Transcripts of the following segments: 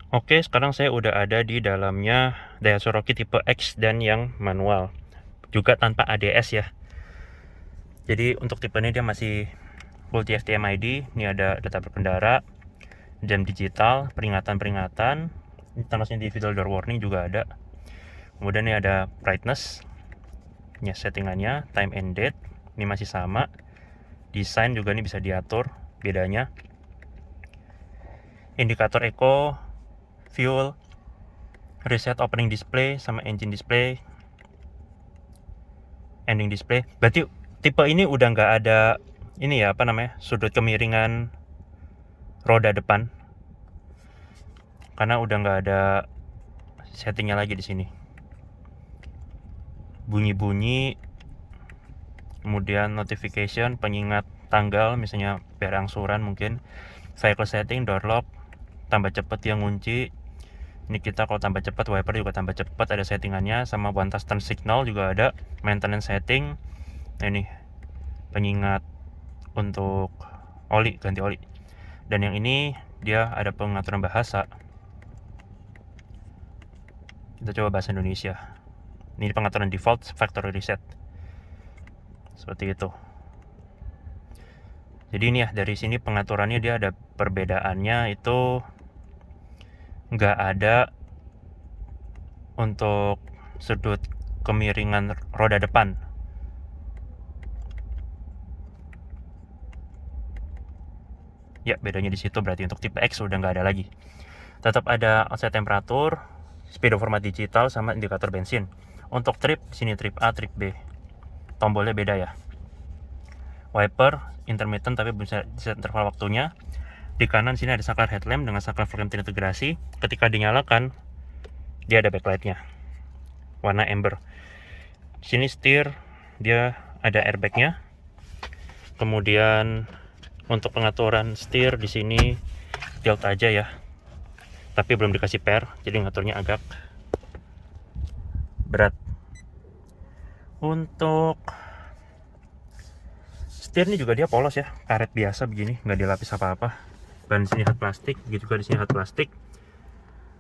Oke, sekarang saya udah ada di dalamnya Daihatsu Rocky tipe X dan yang manual, juga tanpa ADS ya. Jadi untuk tipe ini dia masih full TFT MID. Ini ada data berkendara, jam digital, peringatan-peringatan, termasuk individual door warning juga ada. Kemudian ini ada brightness, ya settingannya, time and date, ini masih sama. Desain juga ini bisa diatur bedanya. Indikator eco, fuel, reset opening display sama engine display, ending display. Berarti tipe ini udah nggak ada ini ya, apa namanya, sudut kemiringan roda depan, karena udah nggak ada settingnya lagi di sini. Bunyi-bunyi, kemudian notification, pengingat tanggal, misalnya biar angsuran mungkin. Vehicle setting, door lock, tambah cepet yang ngunci. Ini kita kalau tambah cepat, wiper juga tambah cepat, ada settingannya. Sama one touch turn signal juga ada, maintenance setting. Nah ini pengingat untuk oli, ganti oli. Dan yang ini dia ada pengaturan bahasa. Kita coba bahasa Indonesia. Ini pengaturan default, factory reset, seperti itu. Jadi ini ya, dari sini pengaturannya dia ada perbedaannya, itu nggak ada untuk sudut kemiringan roda depan. Ya, bedanya di situ. Berarti untuk tipe X udah nggak ada lagi. Tetap ada outside temperatur, speedometer digital, sama indikator bensin. Untuk trip, sini trip A, trip B. Tombolnya beda ya. Wiper intermittent tapi bisa set interval waktunya. Di kanan sini ada saklar headlamp dengan saklar fog lamp terintegrasi. Ketika dinyalakan, dia ada backlightnya, warna amber. Sini setir, dia ada airbagnya. Kemudian untuk pengaturan setir di sini tilt aja ya, tapi belum dikasih pair, jadi ngaturnya agak berat. Untuk setir ini juga dia polos ya, karet biasa begini, nggak dilapis apa-apa. Ban sini hard plastik, gitu juga di sini hard plastik.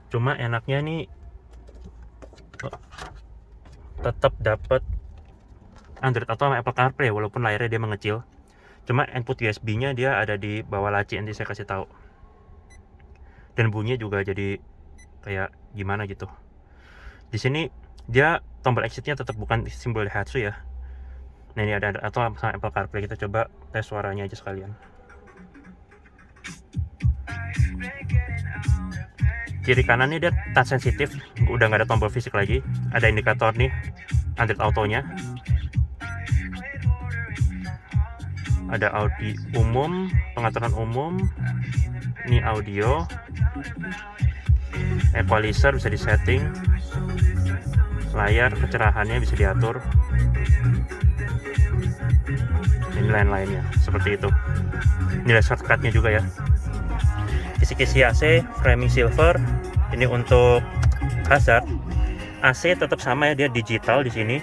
Cuma enaknya nih tetap dapat Android atau Apple CarPlay walaupun layarnya dia mengecil. Cuma input USB-nya dia ada di bawah laci, nanti saya kasih tahu. Dan bunyinya juga jadi kayak gimana gitu. Di sini dia tombol exit-nya tetap bukan simbol Daihatsu ya. Nah ini ada atau sama Apple CarPlay. Kita coba tes suaranya aja sekalian. Kiri kanannya dia touch sensitif, udah nggak ada tombol fisik lagi. Ada indikator nih, Android Auto-nya. Ada audio umum, pengaturan umum. Ini audio, equalizer bisa disetting, layar kecerahannya bisa diatur, ini lain-lainnya seperti itu. Ini ada shortcutnya juga ya. Kisi-kisi AC, framing silver. Ini untuk hazard. AC tetap sama ya, dia digital di sini.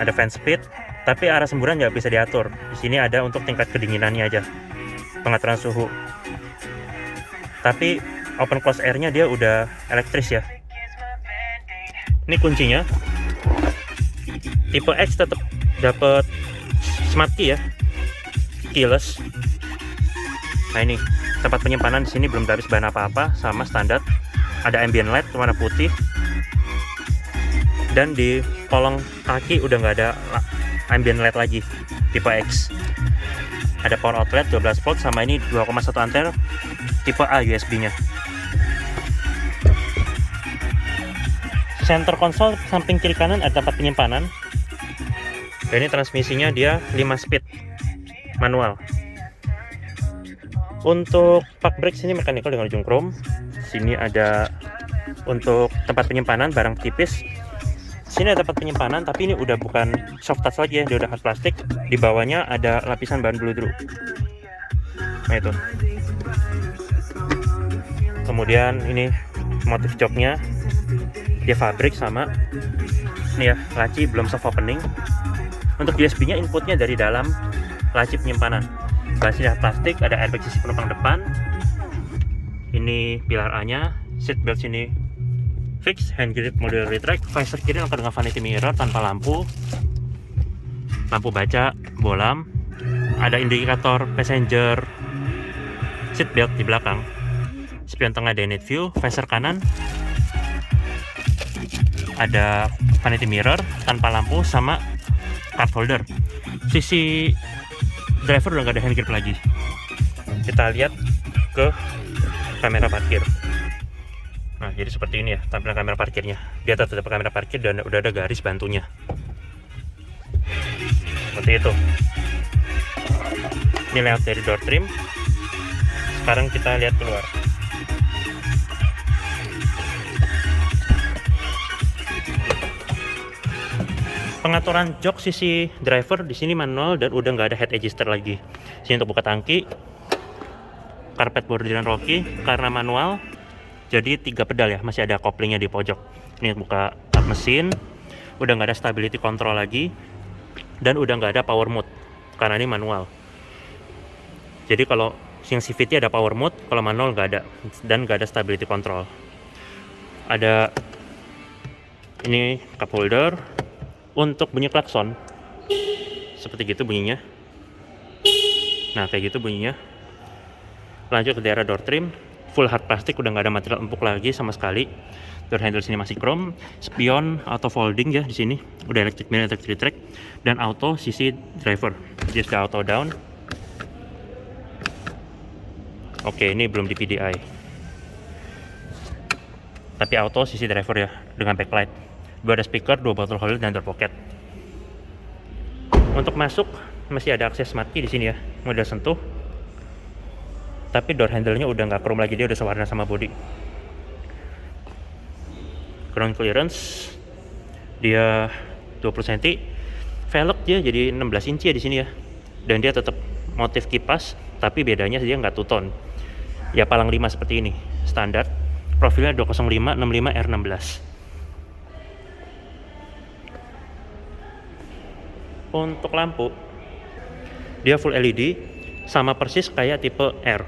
Ada fan speed, tapi arah semburan nggak bisa diatur. Di sini ada untuk tingkat kedinginannya aja, pengaturan suhu. Tapi open close air-nya dia udah elektris ya. Ini kuncinya. Tipe X tetap dapat smart key ya, keyless. Nah ini tempat penyimpanan di sini belum habis bahan apa-apa, sama standar. Ada ambient light warna putih. Dan di kolong kaki udah nggak ada ambient light lagi, tipe X. Ada power outlet 12 volt sama ini 2,1 ampere tipe A USB-nya. Center console samping kiri kanan ada tempat penyimpanan. Dan ini transmisinya dia 5 speed manual. Untuk park brake sini mechanical dengan ujung chrome. Sini ada untuk tempat penyimpanan barang tipis. Sini ada tempat penyimpanan, tapi ini udah bukan soft touch lagi ya, dia udah hard plastik. Di bawahnya ada lapisan bahan bludru. Nah itu. Kemudian ini motif joknya, dia fabrik sama. Ini ya, laci belum soft opening. Untuk USB-nya inputnya dari dalam laci penyimpanan. Bahannya plastik, ada airbag sisi penumpang depan. Ini pilar A nya, seat belt sini fix, hand grip model retract, visor kiri lengkap dengan vanity mirror tanpa lampu, lampu baca, bolam, ada indikator passenger seat belt di belakang, spion tengah day night view, visor kanan, ada vanity mirror tanpa lampu sama cup holder. Sisi driver udah nggak ada hand grip lagi. Kita lihat ke kamera parkir. Nah, jadi seperti ini ya tampilan kamera parkirnya. Di atas ada kamera parkir dan udah ada garis bantunya. Seperti itu. Ini layout dari door trim. Sekarang kita lihat keluar. Pengaturan jok sisi driver di sini manual dan udah nggak ada head adjuster lagi. Sini untuk buka tangki, karpet bordiran Rocky karena manual. Jadi 3 pedal ya, masih ada koplingnya di pojok. Ini buka mesin, udah nggak ada stability control lagi, dan udah nggak ada power mode karena ini manual. Jadi kalau yang CVT ada power mode, kalau manual nggak ada, dan nggak ada stability control. Ada ini cup holder untuk bunyi klakson, seperti gitu bunyinya. Nah kayak gitu bunyinya. Lanjut ke daerah door trim. Full hard plastik, udah nggak ada material empuk lagi sama sekali. Door handle sini masih chrome, spion auto folding ya di sini, udah electric mirror, electric retract, dan auto sisi driver. Jadi sudah auto down. Oke, ini belum di PDI, tapi auto sisi driver ya dengan backlight. Dua ada speaker, 2 bottle holder dan door pocket. Untuk masuk masih ada akses smart key di sini ya, model sentuh. Tapi door handle-nya udah nggak chrome lagi, dia udah sewarna sama body. Ground clearance dia 20 cm, velg dia jadi 16 inci ya di sini ya. Dan dia tetap motif kipas, tapi bedanya dia nggak two-tone. Ya palang 5 seperti ini, standar. Profilnya 205 65 R16. Untuk lampu, dia full LED, sama persis kayak tipe R.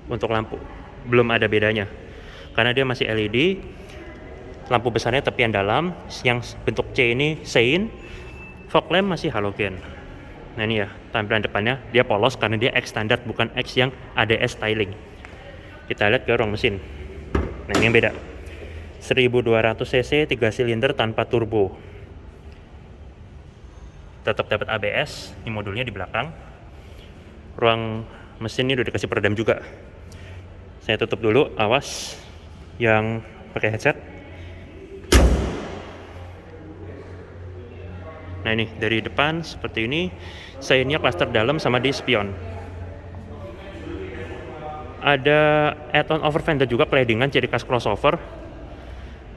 Untuk lampu belum ada bedanya karena dia masih LED. Lampu besarnya tepian dalam yang bentuk C ini sein, fog lamp masih halogen. Nah ini ya tampilan depannya, dia polos karena dia X standar bukan X yang ADS styling. Kita lihat ke ruang mesin. Nah ini yang beda, 1200 cc 3 silinder tanpa turbo. Tetap dapat ABS, ini modulnya di belakang. Ruang mesin ini udah dikasih peredam juga. Saya tutup dulu, awas yang pakai headset. Nah ini dari depan seperti ini, seinnya klaster dalam sama di spion. Ada add-on over fender juga, claddingan ciri khas crossover.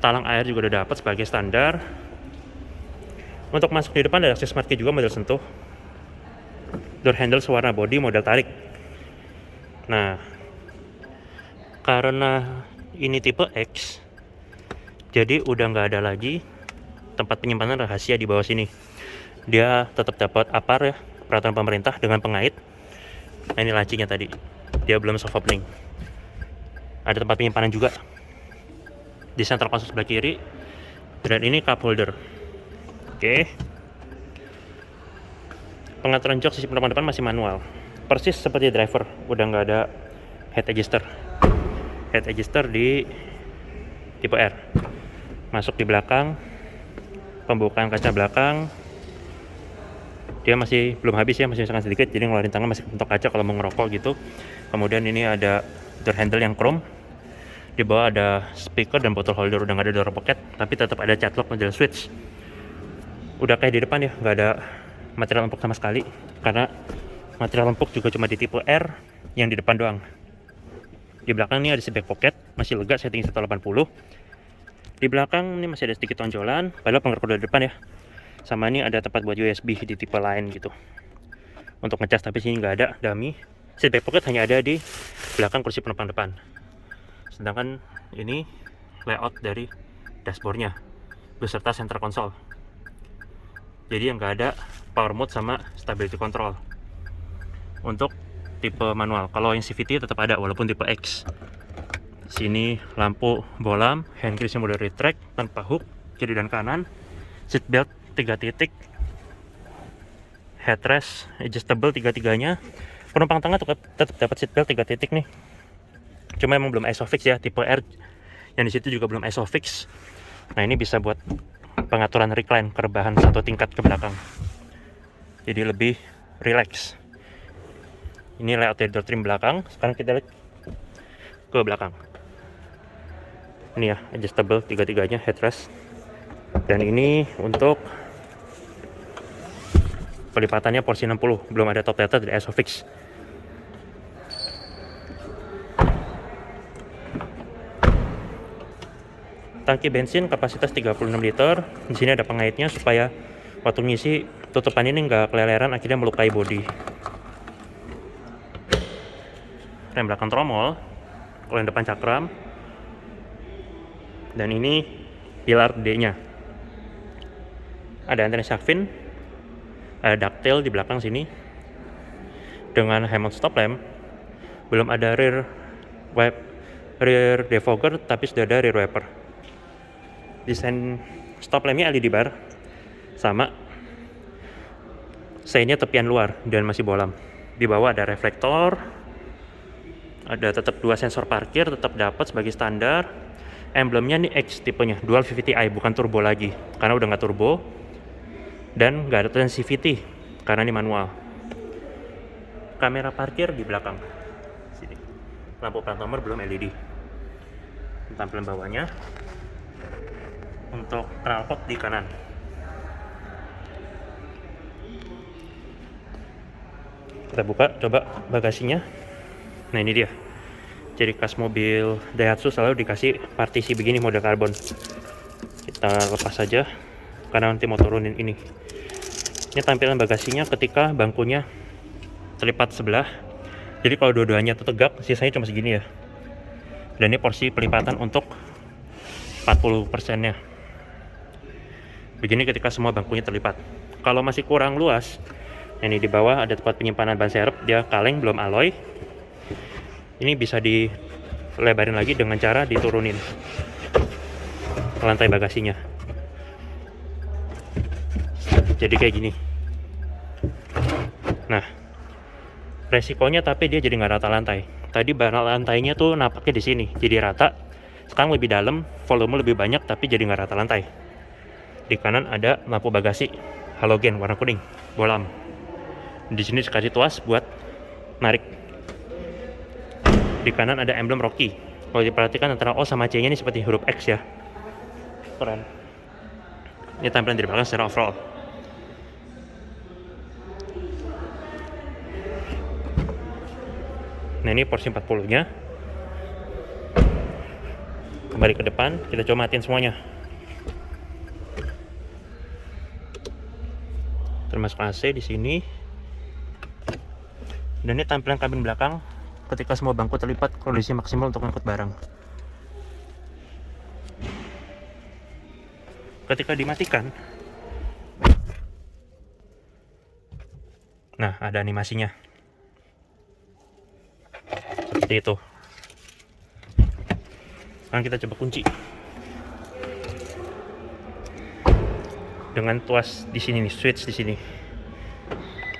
Talang air juga udah dapat sebagai standar. Untuk masuk di depan ada akses smart key juga model sentuh. Door handle sewarna body model tarik. Nah, karena ini tipe X, jadi udah nggak ada lagi tempat penyimpanan rahasia di bawah sini. Dia tetap dapat APAR ya, peraturan pemerintah dengan pengait. Nah ini lacinya tadi, dia belum soft opening. Ada tempat penyimpanan juga di center console sebelah kiri, dan ini cup holder. Oke. Pengaturan jok sisi penumpang depan masih manual, persis seperti driver, udah nggak ada head adjuster. Head adjuster di tipe R. Masuk di belakang, pembukaan kaca belakang, dia masih belum habis ya, masih sangat sedikit, jadi ngeluarin tangan masih kepentok kaca kalau mau ngerokok gitu. Kemudian ini ada door handle yang chrome, di bawah ada speaker dan bottle holder, udah nggak ada door pocket, tapi tetap ada cat lock model switch. Udah kayak di depan ya, nggak ada material empuk sama sekali, karena material empuk juga cuma di tipe R yang di depan doang. Di belakang ini ada si back pocket, masih lega, setting 180. Di belakang ini masih ada sedikit tonjolan, padahal penggerak roda depan ya. Sama ini ada tempat buat USB di tipe lain gitu, untuk ngecas, tapi sini nggak ada dummy. Seat back pocket hanya ada di belakang kursi penumpang depan. Sedangkan ini layout dari dashboardnya beserta center console. Jadi yang nggak ada power mode sama stability control. Untuk tipe manual. Kalau yang CVT tetap ada walaupun tipe X. Sini lampu bolam, handgrill model retract tanpa hook kiri dan kanan, seat belt 3 titik, headrest adjustable 3-3-nya. Penumpang tengah tetap dapat seat belt 3 titik nih. Cuma emang belum ISOFIX ya, tipe R yang di situ juga belum ISOFIX. Nah, ini bisa buat pengaturan recline ke rebahan 1 tingkat ke belakang. Jadi lebih relax. Ini layout dari door trim belakang. Sekarang kita lihat ke belakang. Ini ya, adjustable 3-3-nya headrest. Dan ini untuk pelipatannya porsi 60, belum ada top data dari ISOFIX. Tangki bensin kapasitas 36 liter. Di sini ada pengaitnya supaya waktu ngisi tutupan ini nggak keleleran akhirnya melukai bodi. Rem belakang tromol, kalau yang depan cakram. Dan ini pilar D-nya. Ada antena shark fin, ada ducktail di belakang sini. Dengan Hammond stop lamp, belum ada rear defogger, tapi sudah ada rear wiper. Desain stop lampnya LED bar, sama. Seinnya tepian luar dan masih bolam. Di bawah ada reflektor, ada tetap 2 sensor parkir, tetap dapat sebagai standar. Emblemnya nih X tipenya, dual VVT-i, bukan turbo lagi, karena udah nggak turbo. Dan nggak ada tulisan CVT, karena ini manual. Kamera parkir di belakang sini. Lampu plat nomor belum LED. Tampilan bawahnya. Untuk knalpot di kanan. Kita buka, coba bagasinya. Nah, ini dia. Jadi khas mobil Daihatsu selalu dikasih partisi begini model karbon. Kita lepas saja karena nanti mau turunin ini. Ini tampilan bagasinya ketika bangkunya terlipat sebelah. Jadi kalau dua-duanya tegak, sisanya cuma segini ya. Dan ini porsi pelipatan untuk 40%-nya. Begini ketika semua bangkunya terlipat. Kalau masih kurang luas, ini di bawah ada tempat penyimpanan ban serep, dia kaleng belum alloy. Ini bisa dilebarin lagi dengan cara diturunin ke lantai bagasinya. Jadi kayak gini. Nah, resikonya tapi dia jadi nggak rata lantai. Tadi barang lantainya tuh napaknya di sini, jadi rata. Sekarang lebih dalam, volume lebih banyak tapi jadi nggak rata lantai. Di kanan ada lampu bagasi halogen warna kuning, bolam. Di sini dikasih tuas buat narik. Di kanan ada emblem Rocky. Kalau diperhatikan antara O sama C-nya ini seperti huruf X ya. Keren. Ini tampilan dari belakang secara overall. Nah, ini porsi 40-nya. Kembali ke depan, kita coba matiin semuanya. Termasuk AC di sini. Dan ini tampilan kabin belakang ketika semua bangku terlipat, kondisi maksimal untuk ngangkut barang. Ketika dimatikan, nah ada animasinya seperti itu. Sekarang kita coba kunci dengan tuas di sini nih, switch di sini.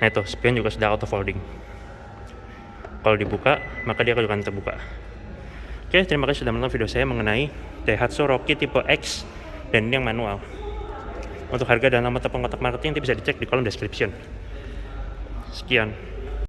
Nah, itu spion juga sudah auto folding. Kalau dibuka, maka dia akan terbuka. Oke, terima kasih sudah menonton video saya mengenai Daihatsu Rocky tipe X dan ini yang manual. Untuk harga dan nomor telepon kontak marketing nanti bisa dicek di kolom description. Sekian.